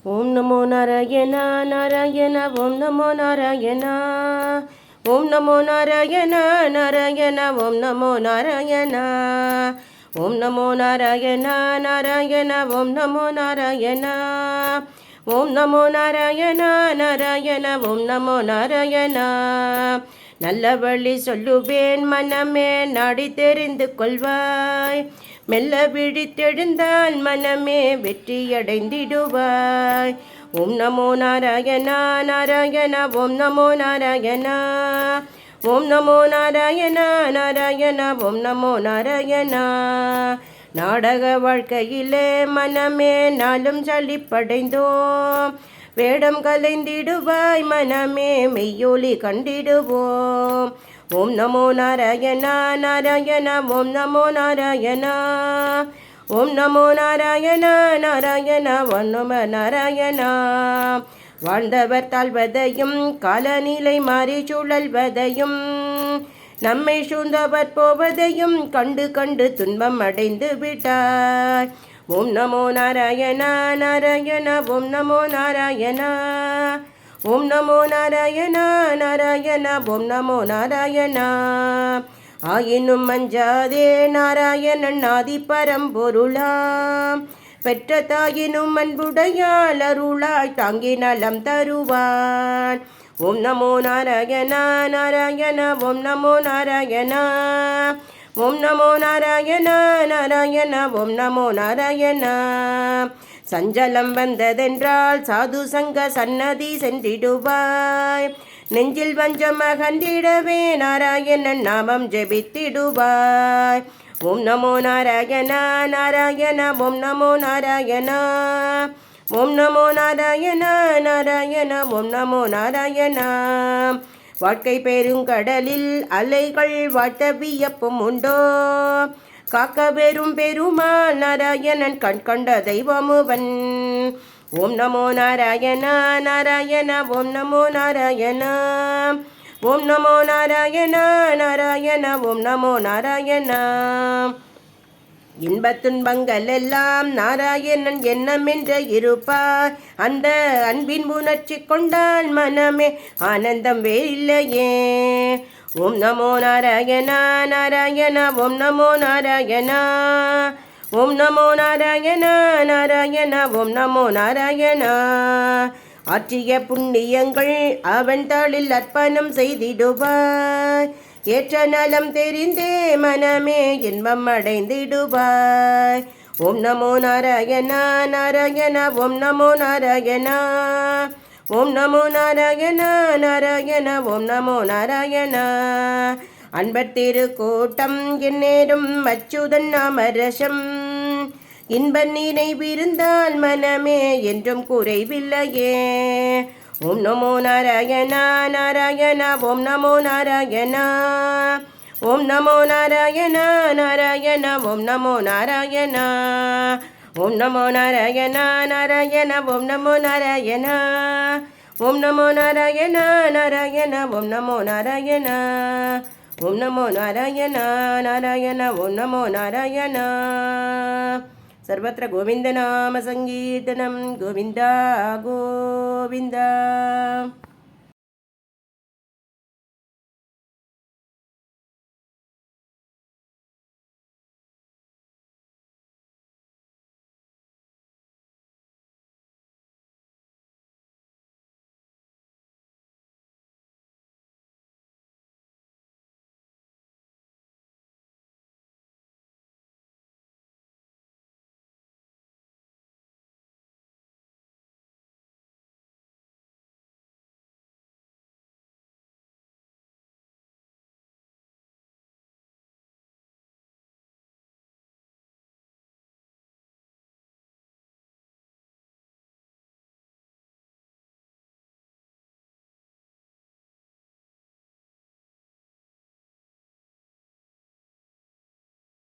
ஓம் நமோ நாராயண நாராயண ஓம் நமோ நாராயண ஓம் நமோ நாராயண நாராயண ஓம் நமோ நாராயண ஓம் நமோ நாராயண நாராயண ஓம் நமோ நாராயண ஓம் நமோ நாராயண நாராயண ஓம் நமோ நாராயண நல்ல வழி சொல்லுவேன் மனமே நாடி தெரிந்து கொள்வாய் மெல்ல விழித்தெழுந்தால் மனமே வெற்றியடைந்திடுவாய். ஓம் நமோ நாராயண நாராயண ஓம் நமோ நாராயண ஓம் நமோ நாராயண நாராயண ஓம் நமோ நாராயண நாடக வாழ்க்கையிலே மனமே நாளும் சலிப்படைந்தோம். வேடம் கலைந்திடுவாய் மனமே மெய்யொலி கண்டிடுவோம். ஓம் நமோ நாராயண நாராயண ஓம் நமோ நாராயண ஓம் நமோ நாராயண நாராயண ஓம் நமோ நாராயண வாழ்ந்தவர் தாழ்வதையும் காலநிலை மாறி சுழல்வதையும் நம்மை சூழ்ந்தவர் போவதையும் கண்டு கண்டு துன்பம் அடைந்து விட்டார். ஓம் நமோ நாராயண நாராயண ஓம் நமோ நாராயண ஓம் நமோ நாராயண நாராயண ஓம் நமோ நாராயண ஆயினும் அஞ்சாதே நாராயணன் ஆதி பரம்பொருளாம் பெற்ற தாயினும் அன்புடையால் அருளாய் தாங்கி நலம் தருவான். ஓம் நமோ நாராயண நாராயண ஓம் நமோ நாராயண ஓம் நமோ நாராயண நாராயண ஓம் நமோ நாராயண சஞ்சலம் வந்ததென்றால் சாது சங்க சன்னதி சென்றிடுவாய். நெஞ்சில் வஞ்சம் அகன்றிடவே நாராயணன் நாமம் ஜெபித்திடுவாய். ஓம் நமோ நாராயண நாராயண ஓம் நமோ நாராயண ஓம் நமோ நாராயண நாராயண ஓம் நமோ நாராயண வாழ்க்கை பெருங்கடலில் அலைகள் வாட்ட வியப்பும் உண்டோ. காக்க பெரும் பெருமாள் நாராயணன் கண் கண்ட தெய்வமுவன். ஓம் நமோ நாராயண நாராயண ஓம் நமோ நாராயண ஓம் நமோ நாராயண நாராயண ஓம் நமோ நாராயண இன்பத் துன்பங்கள் எல்லாம் நாராயணன் எண்ணமென்ற இருப்பார். அந்த அன்பின் உணர்ச்சி கொண்டால் மனமே ஆனந்தம் வேறில்லையே. ஓம் நமோ நாராயண நாராயண ஓம் நமோ நாராயண ஓம் நமோ நாராயண நாராயண ஓம் நமோ நாராயண ஆற்றிய புண்ணியங்கள் அவன் தாளில் அர்ப்பணம் செய்திடுவாய். ஏற்ற நலம் தெரிந்தே மனமே இன்பம் அடைந்திடுவாய். ஓம் நமோ நாராயண நாராயண ஓம் நமோ நாராயண ஓம் நமோ நாராயண நாராயண ஓம் நமோ நாராயண அன்பர் திருக்கூட்டம் எந்நேரும் அச்சுதன் நாமரசம் இன்ப நினைவிருந்தால் மனமே என்றும் குறைவில்லையே. ஓம் நமோ நாராயண நாராயண ஓம் நமோ நாராயண ஓம் நமோ நாராயண நாராயண ஓம் நமோ நாராயண ஓம் நமோ நாராயண நாராயண ஓம் நமோ நாராயண ஓம் நமோ நாராயண நாராயண ஓம் நமோ நாராயண ஓம் நமோ நாராயண நாராயண ஓம் நமோ நாராயண सर्वत्र गोविंद नाम संकीर्तनम गोविंदा गोविंदा।